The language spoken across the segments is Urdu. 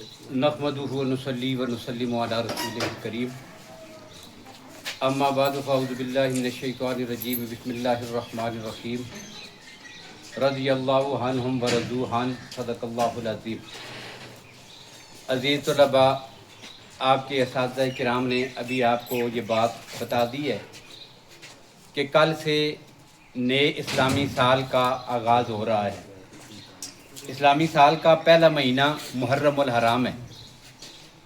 نحمدہ ونصلی ونسلم علی رسولہ الکریم اما بعد فاعوذ باللہ من الشیطان الرجیم بسم اللہ الرحمن الرحیم رضی اللہ عنہم ورضوا عنہ صدق اللہ العظیم۔ عزیز طلباء، آپ کے اساتذہ کرام نے ابھی آپ کو یہ بات بتا دی ہے کہ کل سے نئے اسلامی سال کا آغاز ہو رہا ہے۔ اسلامی سال کا پہلا مہینہ محرم الحرام ہے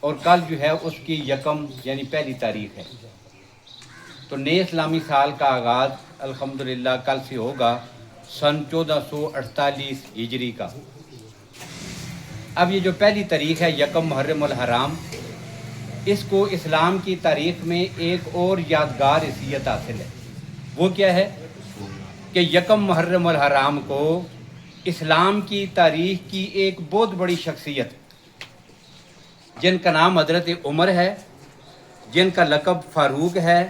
اور کل جو ہے اس کی یکم یعنی پہلی تاریخ ہے۔ تو نئے اسلامی سال کا آغاز الحمدللہ کل سے ہوگا سن 1448 ہجری کا۔ اب یہ جو پہلی تاریخ ہے یکم محرم الحرام، اس کو اسلام کی تاریخ میں ایک اور یادگار حیثیت حاصل ہے۔ وہ کیا ہے کہ یکم محرم الحرام کو اسلام کی تاریخ کی ایک بہت بڑی شخصیت جن کا نام حضرت عمر ہے، جن کا لقب فاروق ہے،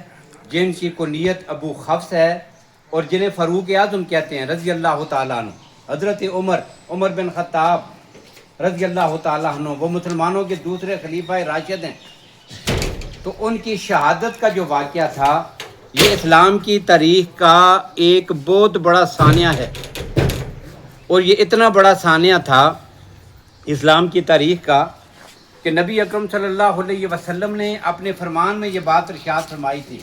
جن کی کنیت ابو حفص ہے اور جنہیں فاروق اعظم کہتے ہیں رضی اللہ تعالیٰ عنہ، حضرت عمر بن خطاب رضی اللہ تعالیٰ عنہ، وہ مسلمانوں کے دوسرے خلیفہ راشد ہیں۔ تو ان کی شہادت کا جو واقعہ تھا یہ اسلام کی تاریخ کا ایک بہت بڑا ثانیہ ہے، اور یہ اتنا بڑا ثانیہ تھا اسلام کی تاریخ کا کہ نبی اکرم صلی اللہ علیہ وسلم نے اپنے فرمان میں یہ بات ارشاد فرمائی تھی،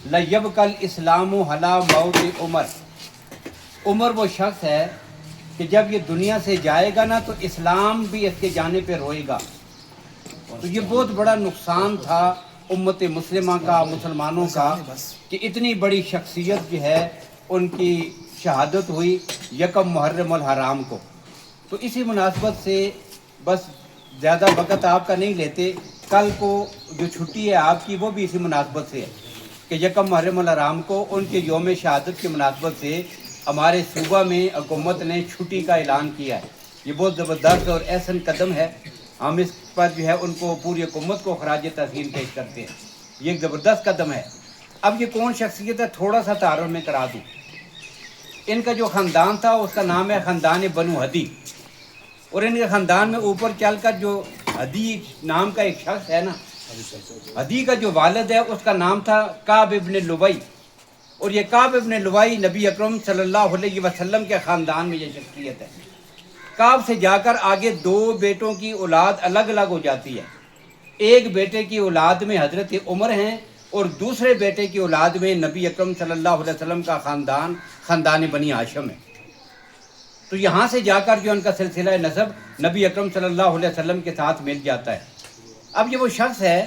لَيَبْقَ الْإِسْلَامُ عَلَىٰ مَوْتِ عمر۔ عمر وہ شخص ہے کہ جب یہ دنیا سے جائے گا نا تو اسلام بھی اس کے جانے پہ روئے گا۔ تو یہ بہت بڑا نقصان تھا امت مسلمہ کا، مسلمانوں کا، کہ اتنی بڑی شخصیت جو ہے ان کی شہادت ہوئی یکم محرم الحرام کو۔ تو اسی مناسبت سے بس زیادہ وقت آپ کا نہیں لیتے، کل کو جو چھٹی ہے آپ کی وہ بھی اسی مناسبت سے ہے کہ یکم محرم الحرام کو ان کے یوم شہادت کی مناسبت سے ہمارے صوبہ میں حکومت نے چھٹی کا اعلان کیا ہے۔ یہ بہت زبردست اور احسن قدم ہے، ہم اس پر جو ہے ان کو پوری حکومت کو خراج تحسین پیش کرتے ہیں۔ یہ ایک زبردست قدم ہے۔ اب یہ کون شخصیت ہے تھوڑا سا تعارف میں کرا دوں۔ ان کا جو خاندان تھا اس کا نام ہے خاندان بنو ہدی، اور ان کے خاندان میں اوپر چل کر جو ہدی نام کا ایک شخص ہے نا، ہدی کا جو والد ہے اس کا نام تھا کعب ابن لؤی، اور یہ کعب ابن لؤی نبی اکرم صلی اللہ علیہ وسلم کے خاندان میں یہ شخصیت ہے۔ کعب سے جا کر آگے دو بیٹوں کی اولاد الگ الگ ہو جاتی ہے۔ ایک بیٹے کی اولاد میں حضرت عمر ہیں اور دوسرے بیٹے کی اولاد میں نبی اکرم صلی اللہ علیہ وسلم کا خاندان بنی ہاشم ہے۔ تو یہاں سے جا کر جو ان کا سلسلہ نسب نبی اکرم صلی اللہ علیہ وسلم کے ساتھ مل جاتا ہے۔ اب یہ وہ شخص ہے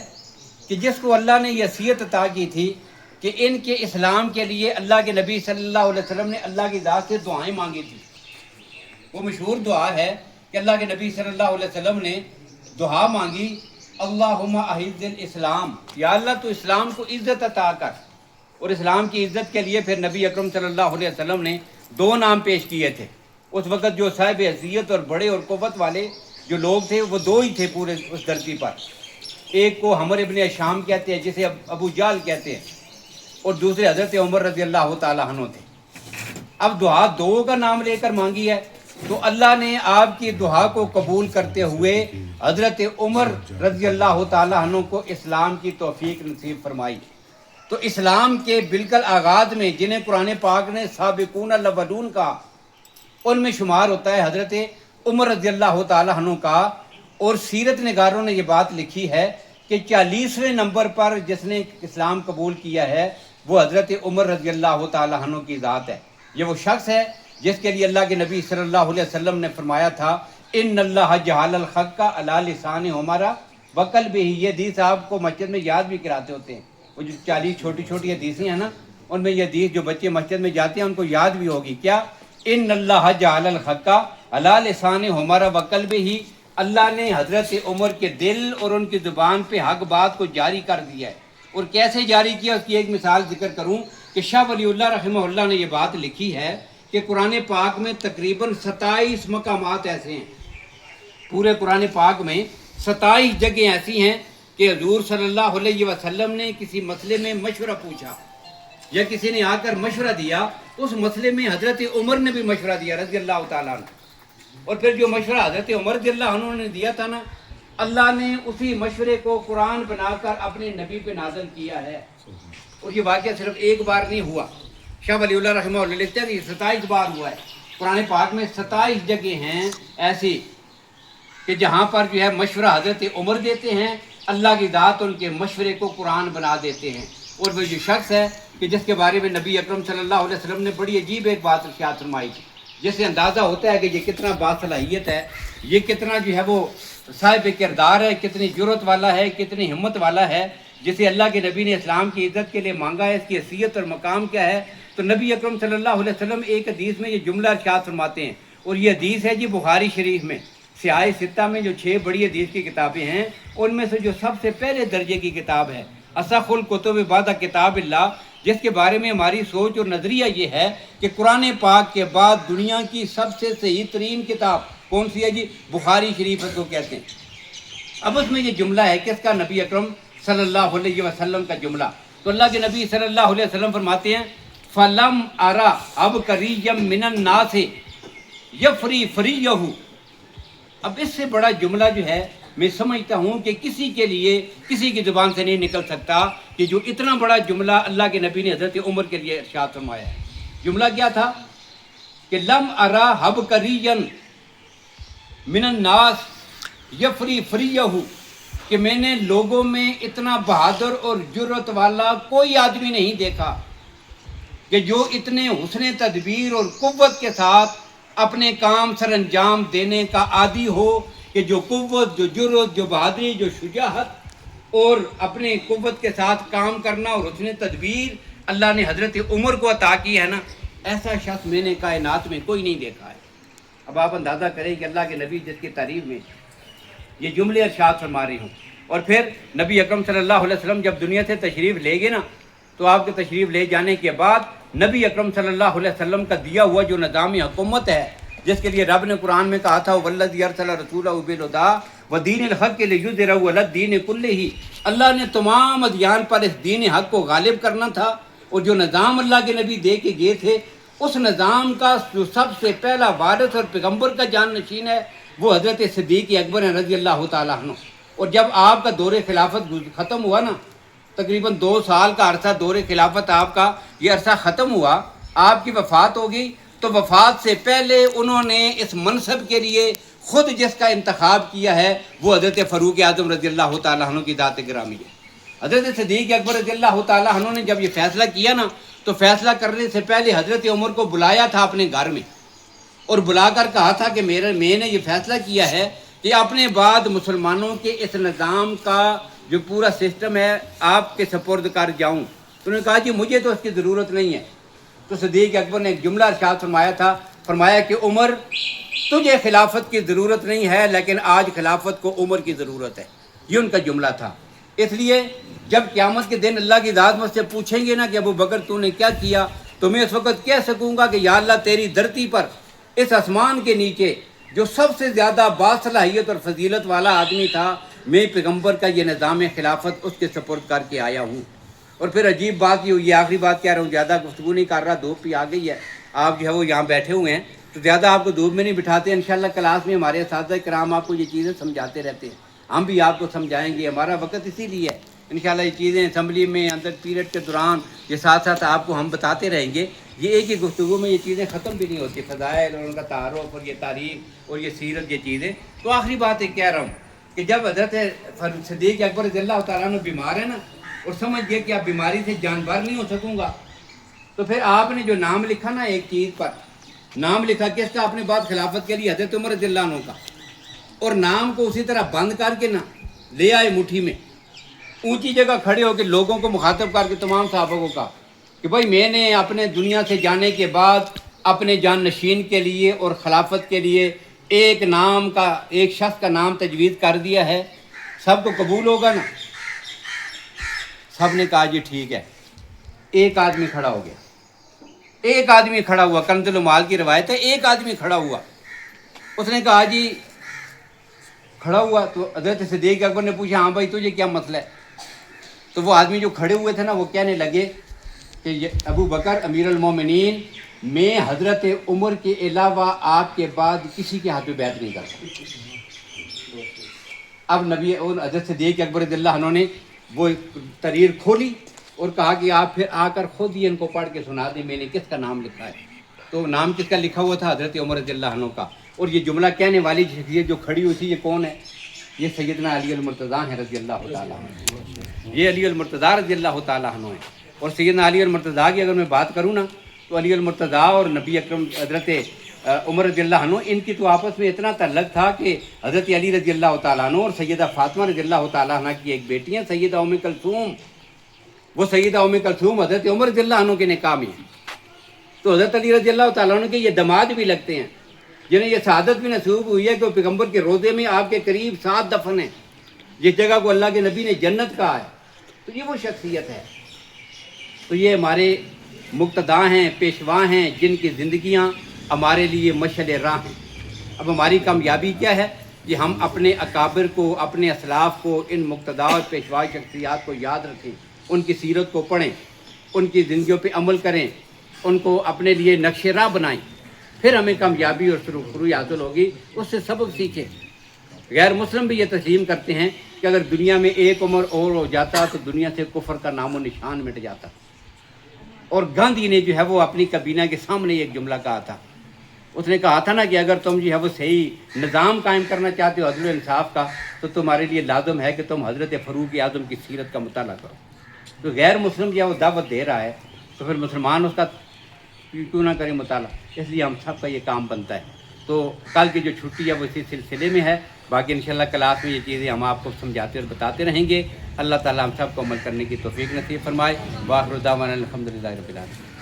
کہ جس کو اللہ نے یہ حیثیت عطا کی تھی کہ ان کے اسلام کے لیے اللہ کے نبی صلی اللہ علیہ وسلم نے اللہ کی ذات سے دعائیں مانگی تھی۔ وہ مشہور دعا ہے کہ اللہ کے نبی صلی اللہ علیہ وسلم نے دعا مانگی، اللہم اعز الاسلام، یا اللہ تو اسلام کو عزت عطا کر۔ اور اسلام کی عزت کے لیے پھر نبی اکرم صلی اللہ علیہ وسلم نے دو نام پیش کیے تھے۔ اس وقت جو صاحب حیثیت اور بڑے اور قوت والے جو لوگ تھے وہ دو ہی تھے پورے اس دھرتی پر، ایک کو حمر ابن شام کہتے ہیں جسے ابو جہل کہتے ہیں، اور دوسرے حضرت عمر رضی اللہ تعالیٰ عنہ تھے۔ اب دعا دو کا نام لے کر مانگی ہے تو اللہ نے آپ کی دعا کو قبول کرتے ہوئے حضرت عمر رضی اللہ تعالیٰ عنہ کو اسلام کی توفیق نصیب فرمائی۔ تو اسلام کے بالکل آغاز میں جنہیں قرآن پاک نے سابقون الاولون کا، ان میں شمار ہوتا ہے حضرت عمر رضی اللہ تعالیٰ عنہ کا، اور سیرت نگاروں نے یہ بات لکھی ہے کہ 40ویں نمبر پر جس نے اسلام قبول کیا ہے وہ حضرت عمر رضی اللہ تعالیٰ عنہ کی ذات ہے۔ یہ وہ شخص ہے جس کے لیے اللہ کے نبی صلی اللہ علیہ وسلم نے فرمایا تھا ان اللہ جعل الحق علی لسان عمر وقلبہ۔ یہ حدیث آپ کو مسجد میں یاد بھی کراتے ہوتے ہیں، وہ جو 40 چھوٹی چھوٹی حدیثیں ہیں نا، ان میں یہ حدیث جو بچے مسجد میں جاتے ہیں ان کو یاد بھی ہوگی۔ کیا؟ ان اللہ جعل الحق علی لسان عمر وقلبہ، اللہ نے حضرت عمر کے دل اور ان کی زبان پہ حق بات کو جاری کر دیا ہے۔ اور کیسے جاری کیا اس کی ایک مثال ذکر کروں کہ شاہ ولی اللہ رحمہ اللہ نے یہ بات لکھی ہے کہ قرآن پاک میں تقریباً 27 مقامات ایسے ہیں، پورے قرآن پاک میں 27 جگہیں ایسی ہیں کہ حضور صلی اللہ علیہ وسلم نے کسی مسئلے میں مشورہ پوچھا یا کسی نے آ کر مشورہ دیا، اس مسئلے میں حضرت عمر نے بھی مشورہ دیا رضی اللہ تعالیٰ عنہ، اور پھر جو مشورہ حضرت عمر رضی اللہ عنہ نے دیا تھا نا اللہ نے اسی مشورے کو قرآن بنا کر اپنے نبی پہ نازل کیا ہے، اور یہ واقعہ صرف ایک بار نہیں ہوا۔ شاہ ولی اللہ رحمہ اللہ لکھتے ہیں کہ 27 بار ہوا ہے۔ قرآن پاک میں 27 جگہ ہیں ایسی کہ جہاں پر جو ہے مشورہ حضرت عمر دیتے ہیں، اللہ کی ذات ان کے مشورے کو قرآن بنا دیتے ہیں۔ اور وہ جو شخص ہے کہ جس کے بارے میں نبی اکرم صلی اللہ علیہ وسلم نے بڑی عجیب ایک بات ارشاد فرمائی تھی، جس سے اندازہ ہوتا ہے کہ یہ کتنا باصلاحیت ہے، یہ کتنا جو ہے وہ صاحب کردار ہے، کتنی جرت والا ہے، کتنی ہمت والا ہے، جسے اللہ کے نبی نے اسلام کی عزت کے لیے مانگا ہے۔ اس کی حیثیت اور مقام کیا ہے؟ تو نبی اکرم صلی اللہ علیہ وسلم ایک حدیث میں یہ جملہ ارشاد فرماتے ہیں، اور یہ حدیث ہے جی بخاری شریف میں، سیاہ ستہ میں جو 6 بڑی حدیث کی کتابیں ہیں ان میں سے جو سب سے پہلے درجے کی کتاب ہے اصح الکتب بعد کتاب اللہ، جس کے بارے میں ہماری سوچ اور نظریہ یہ ہے کہ قرآن پاک کے بعد دنیا کی سب سے صحیح ترین کتاب کون سی ہے جی؟ بخاری شریف کو کہتے ہیں۔ اب اس میں یہ جملہ ہے کس کا؟ نبی اکرم صلی اللہ علیہ وسلم کا جملہ۔ تو اللہ کے نبی صلی اللہ علیہ وسلم فرماتے ہیں فَلَمْ أَرَى عَبْقَرِيًّا مِّنَ النَّاسِ يَفْرِي فَرِيَّهُ۔ اب اس سے بڑا جملہ جو ہے میں سمجھتا ہوں کہ کسی کے لیے کسی کی زبان سے نہیں نکل سکتا کہ جو اتنا بڑا جملہ اللہ کے نبی نے حضرت عمر کے لیے ارشاد فرمایا ہے۔ جملہ کیا تھا کہ لم ارا عبقریًا من الناس یفری فریہ، کہ میں نے لوگوں میں اتنا بہادر اور جرت والا کوئی آدمی نہیں دیکھا کہ جو اتنے حسن تدبیر اور قوت کے ساتھ اپنے کام سر انجام دینے کا عادی ہو، کہ جو قوت، جو جرت، جو بہادری، جو شجاعت اور اپنے قوت کے ساتھ کام کرنا اور حسن تدبیر اللہ نے حضرت عمر کو عطا کی ہے نا، ایسا شخص میں نے کائنات میں کوئی نہیں دیکھا ہے۔ اب آپ اندازہ کریں کہ اللہ کے نبی جس کی تعریف میں یہ جملے ارشاد فرما رہے ہوں، اور پھر نبی اکرم صلی اللہ علیہ وسلم جب دنیا سے تشریف لے گئے نا، تو آپ کے تشریف لے جانے کے بعد نبی اکرم صلی اللہ علیہ وسلم کا دیا ہوا جو نظام حکومت ہے، جس کے لیے رب نے قرآن میں کہا تھا وَالَّذِي أَرْسَلَ رَسُولَهُ بِالْهُدَىٰ وَدِينِ الْحَقِّ لِيُظْهِرَهُ عَلَى الدِّينِ كُلِّهِ، اللہ نے تمام ادیان پر اس دین حق کو غالب کرنا تھا، اور جو نظام اللہ کے نبی دے کے گئے تھے اس نظام کا جو سب سے پہلا وارث اور پیغمبر کا جان نشین ہے وہ حضرت صدیق اکبر رضی اللہ تعالیٰ عنہ۔ اور جب آپ کا دور خلافت ختم ہوا نا، تقریباً 2 سال کا عرصہ دور خلافت آپ کا یہ عرصہ ختم ہوا، آپ کی وفات ہو گئی، تو وفات سے پہلے انہوں نے اس منصب کے لیے خود جس کا انتخاب کیا ہے وہ حضرت فاروق اعظم رضی اللہ تعالیٰ عنہ کی ذات گرامی ہے۔ حضرت صدیق اکبر رضی اللہ تعالیٰ عنہ نے جب یہ فیصلہ کیا نا، تو فیصلہ کرنے سے پہلے حضرت عمر کو بلایا تھا اپنے گھر میں، اور بلا کر کہا تھا کہ میں نے یہ فیصلہ کیا ہے کہ اپنے بعد مسلمانوں کے اس نظام کا جو پورا سسٹم ہے آپ کے سپرد کر جاؤں۔ تو انہوں نے کہا جی مجھے تو اس کی ضرورت نہیں ہے۔ تو صدیق اکبر نے ایک جملہ ارشاد فرمایا تھا، فرمایا کہ عمر تجھے خلافت کی ضرورت نہیں ہے، لیکن آج خلافت کو عمر کی ضرورت ہے۔ یہ ان کا جملہ تھا۔ اس لیے جب قیامت کے دن اللہ کی ذات مجھ سے پوچھیں گے نا کہ ابو بکر تو نے کیا کیا، تو میں اس وقت کہہ سکوں گا کہ یا اللہ تیری دھرتی پر اس آسمان کے نیچے جو سب سے زیادہ باصلاحیت اور فضیلت والا آدمی تھا، میں پیغمبر کا یہ نظام خلافت اس کے سپرد کر کے آیا ہوں۔ اور پھر عجیب بات یہ ہوئی، آخری بات کہہ رہا ہوں، زیادہ گفتگو نہیں کر رہا، دھوپ بھی آ گئی ہے، آپ جو ہے وہ یہاں بیٹھے ہوئے ہیں تو زیادہ آپ کو دھوپ میں نہیں بٹھاتے۔ انشاءاللہ کلاس میں ہمارے اساتذہ کرام آپ کو یہ چیزیں سمجھاتے رہتے ہیں، ہم بھی آپ کو سمجھائیں گے، ہمارا وقت اسی لیے ہے۔ انشاءاللہ یہ چیزیں اسمبلی میں اندر پیریڈ کے دوران یہ ساتھ ساتھ آپ کو ہم بتاتے رہیں گے، یہ ایک ہی گفتگو میں یہ چیزیں ختم بھی نہیں ہوتی، فضائل اور ان کا تعارف اور یہ تاریخ اور یہ سیرت، یہ چیزیں۔ تو آخری بات ایک کہہ رہا ہوں کہ جب حضرت صدیق اکبر رضی اللہ تعالیٰ عنہ بیمار ہے نا، اور سمجھ گئے کہ اب بیماری سے جانبر نہیں ہو سکوں گا، تو پھر آپ نے جو نام لکھا نا ایک چیز پر، نام لکھا کس کا؟ اپنے بعد خلافت کے لیے حضرت عمر رضی اللہ عنہ کا، اور نام کو اسی طرح بند کر کے نا لے آئے مٹھی میں، اونچی جگہ کھڑے ہو کے لوگوں کو مخاطب کر کے تمام صحابہ کو کہا کہ بھائی میں نے اپنے دنیا سے جانے کے بعد اپنے جان نشین کے لیے اور خلافت کے لیے ایک نام کا، ایک شخص کا نام تجویز کر دیا ہے، سب کو قبول ہوگا نا؟ سب نے کہا جی ٹھیک ہے۔ ایک آدمی کھڑا ہو گیا، ایک آدمی کھڑا ہوا، کنز المال کی روایت ہے، ایک آدمی کھڑا ہوا، اس نے کہا جی کھڑا ہوا تو حضرت صدیق اکبر نے پوچھا ہاں بھائی تجھے کیا مسئلہ ہے؟ تو وہ آدمی جو کھڑے ہوئے تھے نا وہ کہنے لگے کہ ابو بکر امیر المومنین، میں حضرت عمر کے علاوہ آپ کے بعد کسی کے ہاتھ پہ بیعت نہیں کر سکتا۔ اب نبی اور حضرت صدیق اکبر رضی اللہ عنہ نے وہ تحریر کھولی اور کہا کہ آپ پھر آ کر خود ہی ان کو پڑھ کے سنا دیں میں نے کس کا نام لکھا ہے. تو نام کس کا لکھا ہوا تھا؟ حضرت عمر رضی اللہ عنہ کا. اور یہ جملہ کہنے والی شخصیت جو کھڑی ہوئی تھی یہ کون ہے؟ یہ سیدنا علی المرتضیٰ ہیں رضی اللہ تعالیٰ عنہ. یہ علی المرتضیٰ رضی اللہ تعالیٰ عنہ ہیں. اور سیدنا علی المرتضیٰ کی اگر میں بات کروں نا تو علی المرتضیٰ اور نبی اکرم حضرت عمر رضی اللہ عنہ ان کی تو آپس میں اتنا تعلق تھا کہ حضرت علی رضی اللہ تعالیٰ عنہ اور سیدہ فاطمہ رضی اللہ تعالیٰ عنہ کی ایک بیٹی ہیں سیدہ ام کلثوم. وہ سیدہ ام کلثوم حضرت عمر رضی اللہ عنہ کے نکاح میں ہیں. تو حضرت علی رضی اللہ تعالیٰ عنہ کے یہ دماد بھی لگتے ہیں جنہیں یہ سعادت بھی نصیب ہوئی ہے کہ وہ پیغمبر کے روضے میں آپ کے قریب 7 دفن ہیں جس جگہ کو اللہ کے نبی نے جنت کہا ہے. تو یہ وہ شخصیت ہے. تو یہ ہمارے مقتداء ہیں، پیشوا ہیں جن کی زندگیاں ہمارے لیے مشعل راہ ہیں. اب ہماری کامیابی کیا ہے کہ ہم اپنے اکابر کو، اپنے اسلاف کو، ان مقتداء اور پیشوا شخصیات کو یاد رکھیں، ان کی سیرت کو پڑھیں، ان کی زندگیوں پہ عمل کریں، ان کو اپنے لیے نقش راہ بنائیں. پھر ہمیں کامیابی اور سرخروئی حاصل ہوگی. اس سے سبق سیکھیں. غیر مسلم بھی یہ تسلیم کرتے ہیں کہ اگر دنیا میں ایک عمر اور ہو جاتا تو دنیا سے کفر کا نام و نشان مٹ جاتا. اور گاندھی نے جو ہے وہ اپنی کابینہ کے سامنے ایک جملہ کہا تھا. اس نے کہا تھا نا کہ اگر تم جو ہے وہ صحیح نظام قائم کرنا چاہتے ہو عدل و انصاف کا تو تمہارے لیے لازم ہے کہ تم حضرت فاروق اعظم کی سیرت کا مطالعہ کرو. تو غیر مسلم جو ہے وہ دعوت دے رہا ہے تو پھر مسلمان اس کا کیوں نہ کریں مطالعہ. اس لیے ہم سب کا یہ کام بنتا ہے. تو کل کی جو چھٹی ہے وہ اسی سلسلے میں ہے. باقی انشاءاللہ کلاس میں یہ چیزیں ہم آپ کو سمجھاتے اور بتاتے رہیں گے. اللہ تعالیٰ ہم سب کو عمل کرنے کی توفیق نصیب فرمائے. وآخر دعوانا الحمدللہ رب العالمین.